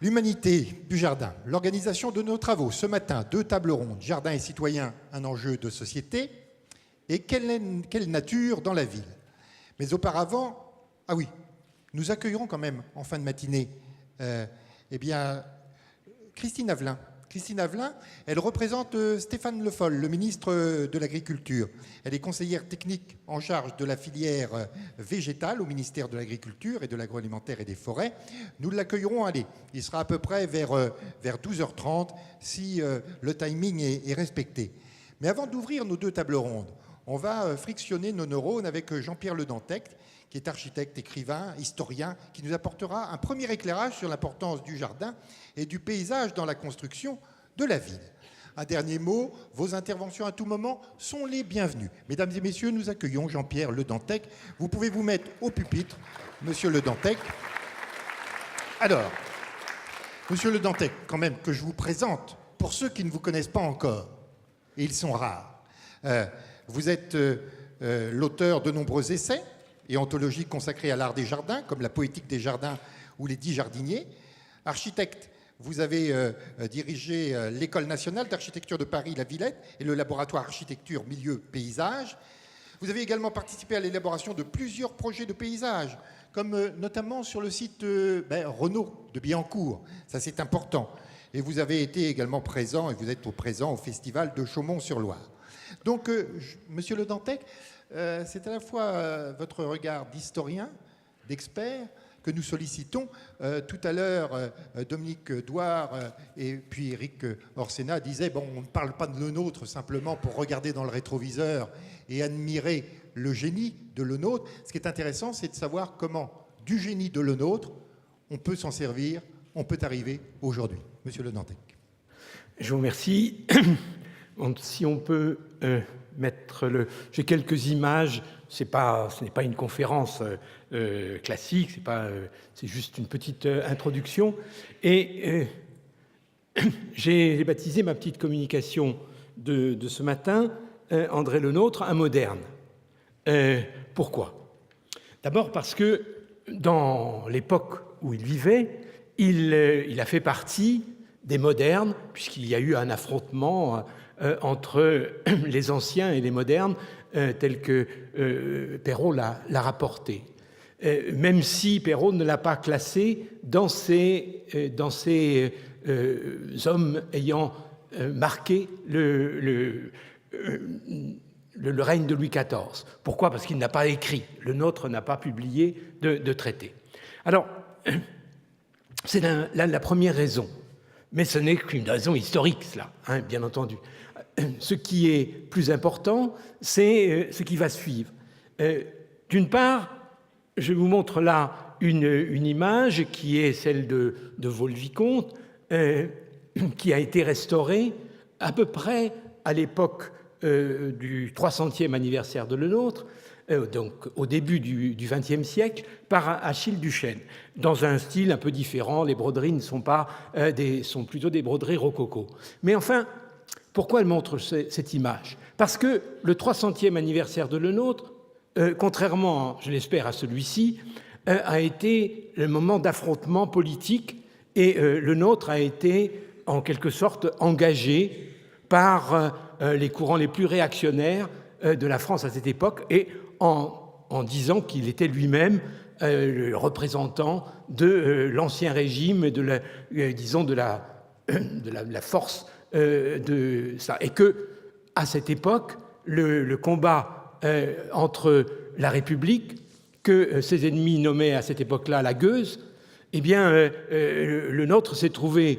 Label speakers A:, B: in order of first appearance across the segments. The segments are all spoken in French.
A: L'humanité du jardin, l'organisation de nos travaux. Ce matin, 2 tables rondes, jardin et citoyens, un enjeu de société. Et quelle nature dans la ville. Mais auparavant, ah oui, nous accueillerons quand même en fin de matinée Christine Avelin. Christine Avelin, elle représente Stéphane Le Foll, le ministre de l'Agriculture. Elle est conseillère technique en charge de la filière végétale au ministère de l'Agriculture et de l'Agroalimentaire et des Forêts. Nous l'accueillerons, allez, il sera à peu près vers 12h30 si le timing est respecté. Mais avant d'ouvrir nos 2 tables rondes, on va frictionner nos neurones avec Jean-Pierre Le Dantec, qui est architecte, écrivain, historien, qui nous apportera un premier éclairage sur l'importance du jardin et du paysage dans la construction de la ville. Un dernier mot, vos interventions à tout moment sont les bienvenues. Mesdames et messieurs, nous accueillons Jean-Pierre Le Dantec. Vous pouvez vous mettre au pupitre, monsieur Le Dantec. Alors, monsieur Le Dantec, quand même, que je vous présente, pour ceux qui ne vous connaissent pas encore, et ils sont rares, vous êtes l'auteur de nombreux essais et anthologies consacrées à l'art des jardins, comme la poétique des jardins ou les 10 jardiniers. Architecte, vous avez dirigé l'École nationale d'architecture de Paris, la Villette, et le laboratoire architecture, milieu, paysage. Vous avez également participé à l'élaboration de plusieurs projets de paysage, comme notamment sur le site Renault de Billancourt. Ça, c'est important. Et vous avez été également présent, et vous êtes présent au festival de Chaumont-sur-Loire. Donc, monsieur Le Dantec, c'est à la fois votre regard d'historien, d'expert, que nous sollicitons. Tout à l'heure, Dominique Douard et puis Éric Orsena disaient bon, on ne parle pas de Le Nôtre simplement pour regarder dans le rétroviseur et admirer le génie de Le Nôtre. Ce qui est intéressant, c'est de savoir comment, du génie de Le Nôtre, on peut s'en servir, on peut arriver aujourd'hui. Monsieur Le Dantec.
B: Je vous remercie. Si on peut mettre le... J'ai quelques images, ce n'est pas une conférence classique, c'est juste une petite introduction. Et j'ai baptisé ma petite communication de ce matin, André Le Nôtre, un moderne. Pourquoi ? D'abord parce que dans l'époque où il vivait, il a fait partie des modernes, puisqu'il y a eu un affrontement entre les anciens et les modernes, tel que Perrault l'a rapporté. Même si Perrault ne l'a pas classé dans ces hommes ayant marqué le règne de Louis XIV. Pourquoi ? Parce qu'il n'a pas écrit. Le Nôtre n'a pas publié de traité. Alors, c'est la première raison. Mais ce n'est qu'une raison historique, cela, hein, bien entendu. Ce qui est plus important, c'est ce qui va suivre. D'une part, je vous montre là une image qui est celle de Vaux-le-Vicomte, qui a été restaurée à peu près à l'époque du 300e anniversaire de Le Nôtre, donc au début du XXe siècle, par Achille Duchesne, dans un style un peu différent. Les broderies ne sont pas sont plutôt des broderies rococo. Mais enfin, pourquoi elle montre cette image ? Parce que le 300e anniversaire de Le Nôtre, contrairement, je l'espère, à celui-ci, a été le moment d'affrontement politique, et Le Nôtre a été en quelque sorte engagé par les courants les plus réactionnaires de la France à cette époque, et en disant qu'il était lui-même le représentant de l'ancien régime et de la force de ça. Et que, à cette époque, le combat entre la République, que ses ennemis nommaient à cette époque-là la gueuse, eh bien, Le Nôtre s'est trouvé,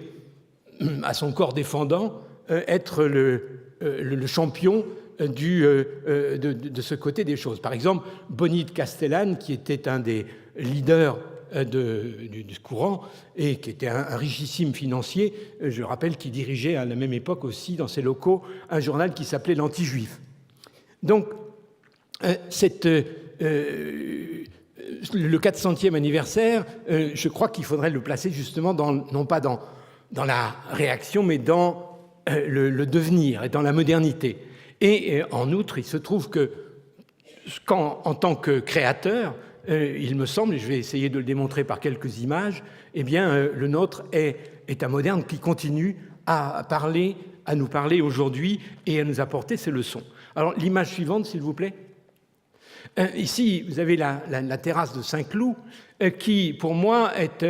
B: à son corps défendant, être le champion de ce côté des choses. Par exemple, Boni de Castellane, qui était un des leaders du courant et qui était un richissime financier, je rappelle qu'il dirigeait à la même époque aussi dans ses locaux un journal qui s'appelait l'Anti-Juif. Donc, le 400e anniversaire, je crois qu'il faudrait le placer justement non pas dans la réaction, mais dans le devenir et dans la modernité. Et en outre, il se trouve que, en tant que créateur, il me semble, et je vais essayer de le démontrer par quelques images, eh bien, le nôtre est un moderne qui continue à nous parler aujourd'hui et à nous apporter ses leçons. Alors, l'image suivante, s'il vous plaît. Ici, vous avez la terrasse de Saint-Cloud, qui, pour moi, est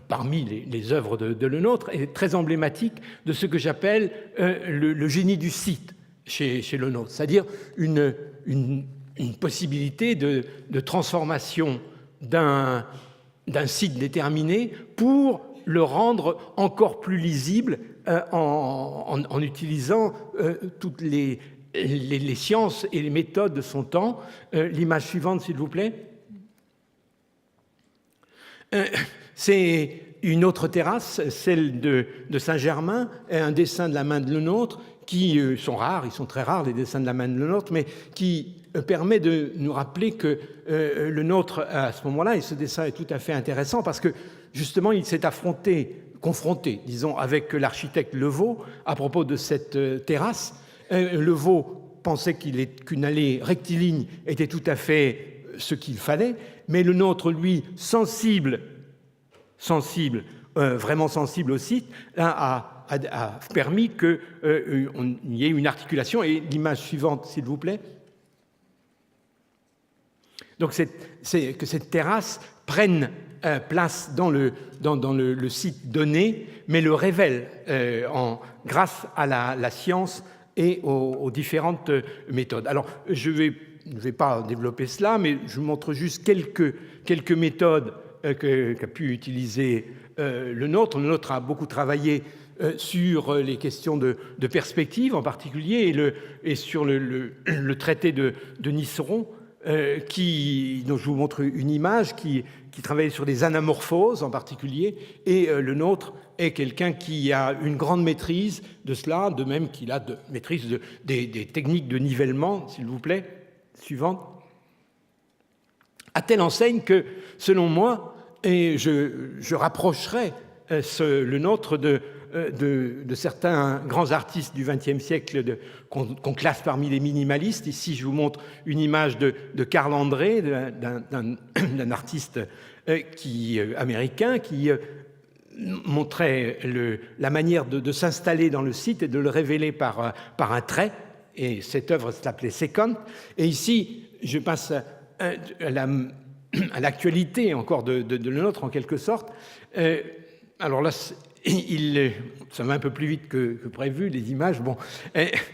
B: parmi les œuvres de Le Nôtre, est très emblématique de ce que j'appelle le génie du site chez Le Nôtre, c'est-à-dire une possibilité de transformation d'un site déterminé pour le rendre encore plus lisible en utilisant toutes les sciences et les méthodes de son temps. L'image suivante, s'il vous plaît. C'est une autre terrasse, celle de Saint-Germain, un dessin de la main de Le Nôtre, qui sont rares, ils sont très rares les dessins de la main de Le Nôtre, mais qui permet de nous rappeler que Le Nôtre, à ce moment-là, et ce dessin est tout à fait intéressant parce que justement il s'est confronté, disons, avec l'architecte Levaux à propos de cette terrasse. Levaux pensait qu'une allée rectiligne était tout à fait ce qu'il fallait, mais Le Nôtre, lui, vraiment sensible au site, a permis qu'il y ait une articulation. Et l'image suivante, s'il vous plaît. Donc, c'est que cette terrasse prenne place dans le site donné, mais le révèle grâce à la science et aux différentes méthodes. Alors, je ne vais pas développer cela, mais je vous montre juste quelques méthodes qu'a pu utiliser Le Nôtre. Le Nôtre a beaucoup travaillé sur les questions de perspective en particulier et sur le traité de Niceron, dont je vous montre une image qui travaillait sur des anamorphoses en particulier, et Le Nôtre est quelqu'un qui a une grande maîtrise de cela, de même qu'il a de maîtrise des techniques de nivellement, s'il vous plaît. Suivante. À telle enseigne que, selon moi, et je rapprocherai Le Nôtre de certains grands artistes du XXe siècle qu'on classe parmi les minimalistes. Ici, je vous montre une image de Karl André, d'un artiste américain qui montrait la manière de s'installer dans le site et de le révéler par un trait. Et cette œuvre s'appelait Second. Et ici, je passe à l'actualité encore de Le Nôtre, en quelque sorte. Alors là, ça va un peu plus vite que prévu, les images. Bon,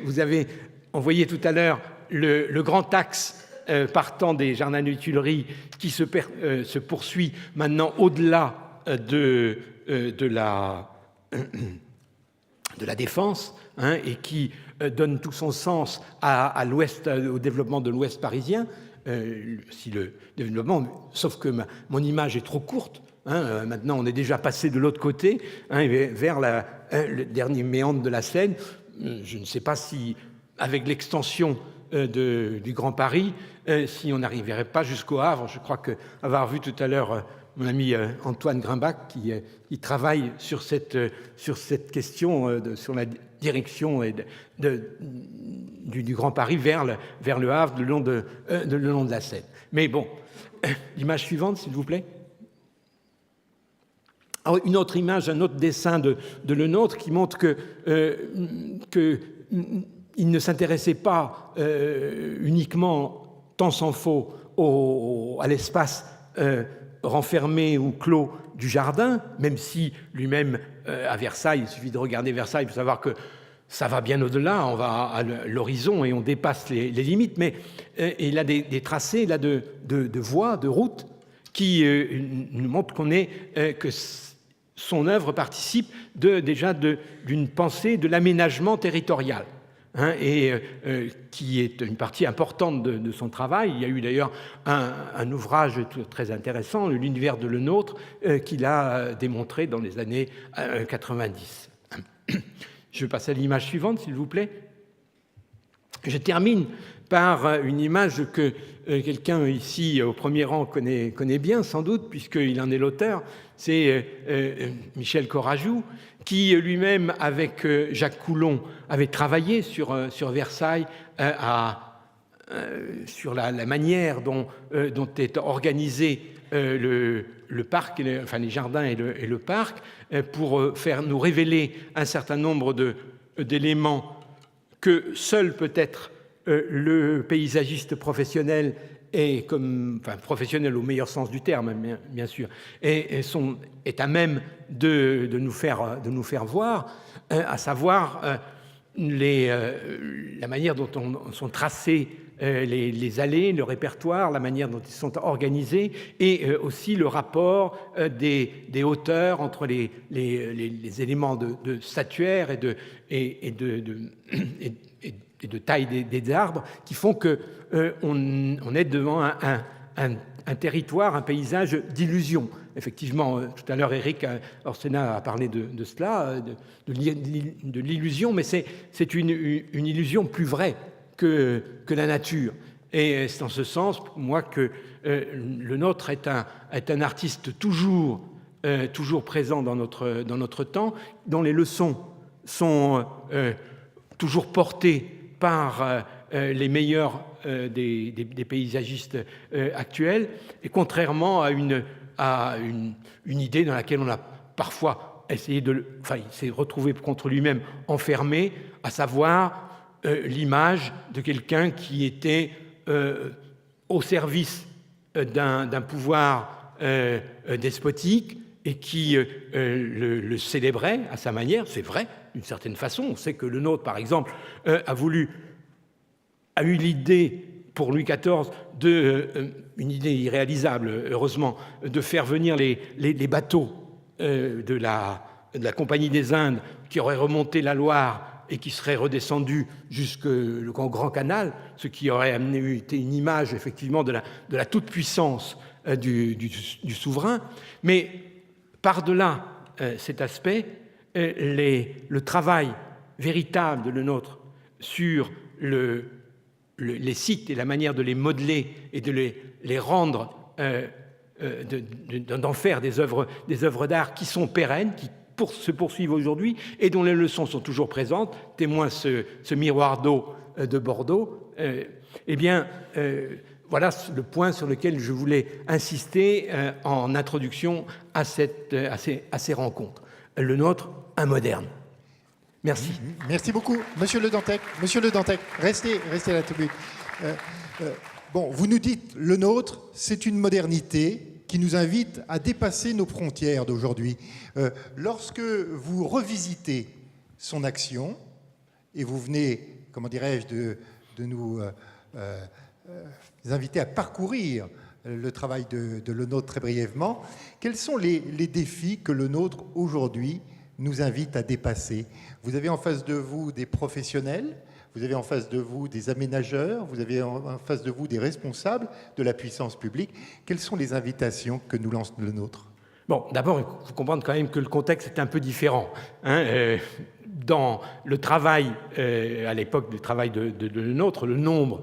B: vous avez envoyé tout à l'heure le grand axe partant des Jardins des Tuileries qui se poursuit maintenant au-delà de la Défense, et qui donne tout son sens au développement de l'Ouest parisien. Si le développement, sauf que mon image est trop courte. Maintenant, on est déjà passé de l'autre côté, vers le dernier méandre de la Seine. Je ne sais pas si, avec l'extension du Grand Paris, si on n'arriverait pas jusqu'au Havre. Je crois avoir vu tout à l'heure mon ami Antoine Grimbach qui travaille sur cette question, sur la direction du Grand Paris vers le Havre, le long de la Seine. Mais bon, l'image suivante, s'il vous plaît. Alors, une autre image, un autre dessin de Le Nôtre qui montre qu'il ne s'intéressait pas uniquement, tant s'en faut, à l'espace renfermé ou clos du jardin, même si lui-même, à Versailles, il suffit de regarder Versailles pour savoir que ça va bien au-delà, on va à l'horizon et on dépasse les limites, mais il a des tracés là, de voies, de routes, qui nous montrent que son œuvre participe déjà d'une pensée de l'aménagement territorial, et qui est une partie importante de son travail. Il y a eu d'ailleurs un ouvrage très intéressant, L'univers de Le Nôtre, qu'il a démontré dans les années 90. Je passe à l'image suivante, s'il vous plaît. Je termine par une image que quelqu'un ici au premier rang connaît bien, sans doute, puisqu'il en est l'auteur. C'est Michel Corajou, qui lui-même, avec Jacques Coulon, avait travaillé sur Versailles, a sur la manière dont est organisé le parc, enfin les jardins et le parc, pour nous révéler un certain nombre d'éléments que seul peut-être le paysagiste professionnel professionnel au meilleur sens du terme, bien sûr, est à même de nous faire voir, à savoir la manière dont sont tracés les allées, le répertoire, la manière dont ils sont organisés, et aussi le rapport des hauteurs entre les éléments de statuaire et de taille des arbres, qui font qu'on est devant un territoire, un paysage d'illusion. Effectivement, tout à l'heure, Éric Orsenna a parlé de cela, de l'illusion, mais c'est une illusion plus vraie que la nature. Et c'est en ce sens, pour moi, que le nôtre est un artiste toujours présent dans notre temps, dont les leçons sont toujours portées par les meilleurs des paysagistes actuels, et contrairement à une idée dans laquelle on a parfois essayé il s'est retrouvé contre lui-même enfermé, à savoir l'image de quelqu'un qui était au service d'un pouvoir despotique et qui le célébrait à sa manière. C'est vrai, d'une certaine façon. On sait que le nôtre, par exemple, a eu l'idée, pour Louis XIV, une idée irréalisable, heureusement, de faire venir les bateaux de la Compagnie des Indes qui auraient remonté la Loire et qui seraient redescendus jusqu'au Grand Canal, ce qui aurait été une image, effectivement, de la toute-puissance du souverain. Mais par-delà cet aspect, le travail véritable de le nôtre sur les sites et la manière de les modeler et de les rendre, d'en faire des œuvres d'art qui sont pérennes, qui se poursuivent aujourd'hui et dont les leçons sont toujours présentes, témoin ce miroir d'eau de Bordeaux, voilà le point sur lequel je voulais insister en introduction à ces rencontres. Le nôtre, un moderne. Merci.
A: Merci beaucoup, Monsieur Le Dantec. Monsieur Le Dantec, restez à la tribune. Vous nous dites, le nôtre, c'est une modernité qui nous invite à dépasser nos frontières d'aujourd'hui. Lorsque vous revisitez son action, et vous venez, comment dirais-je, de nous inviter à parcourir le travail de Le Nôtre très brièvement, quels sont les défis que Le Nôtre, aujourd'hui, nous invite à dépasser? Vous avez en face de vous des professionnels, vous avez en face de vous des aménageurs, vous avez en face de vous des responsables de la puissance publique. Quelles sont les invitations que nous lance Le Nôtre?
B: Bon, d'abord, il faut comprendre quand même que le contexte est un peu différent. Dans le travail, à l'époque du travail de Le Nôtre, le nombre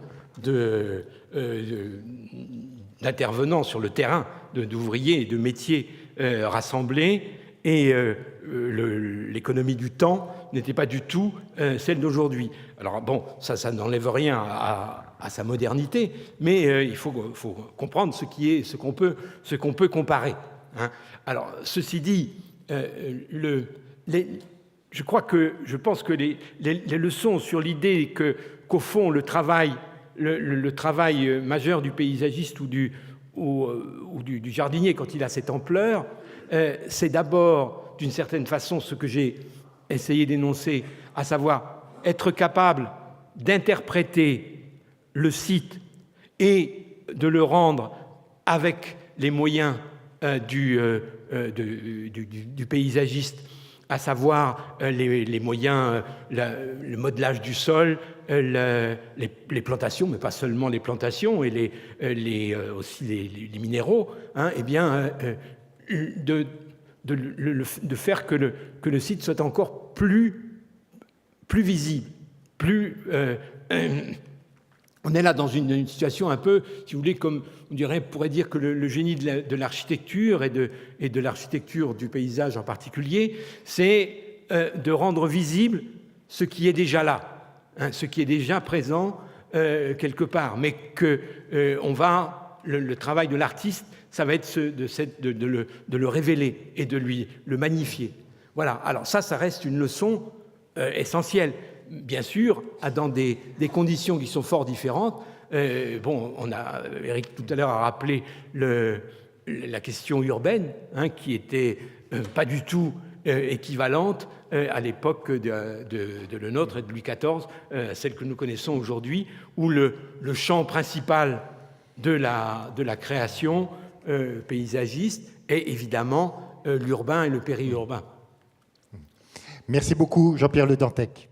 B: d'intervenants sur le terrain, d'ouvriers et de métiers rassemblés, et l'économie du temps n'était pas du tout celle d'aujourd'hui. Alors bon, ça n'enlève rien à sa modernité, mais il faut comprendre ce qu'on peut comparer. Alors, ceci dit, je pense que les leçons sur l'idée qu'au fond, le travail majeur du paysagiste ou du jardinier, quand il a cette ampleur, c'est d'abord, d'une certaine façon, ce que j'ai essayé d'énoncer, à savoir être capable d'interpréter le site et de le rendre avec les moyens du paysagiste, à savoir les moyens, le modelage du sol, les plantations, mais pas seulement les plantations, et aussi les minéraux, de faire que le site soit encore plus visible, on est là dans une situation un peu, si vous voulez, comme on pourrait dire que le génie de l'architecture et de l'architecture du paysage en particulier, c'est de rendre visible ce qui est déjà là, ce qui est déjà présent quelque part, mais que le travail de l'artiste, ça va être de le révéler et de le magnifier. Voilà, alors ça reste une leçon essentielle, bien sûr, dans des conditions qui sont fort différentes. Éric tout à l'heure a rappelé la question urbaine, qui était pas du tout équivalente à l'époque de Le Nôtre et de Louis XIV, celle que nous connaissons aujourd'hui, où le champ principal de la création paysagiste est évidemment l'urbain et le périurbain.
A: Merci beaucoup, Jean-Pierre Le Dantec.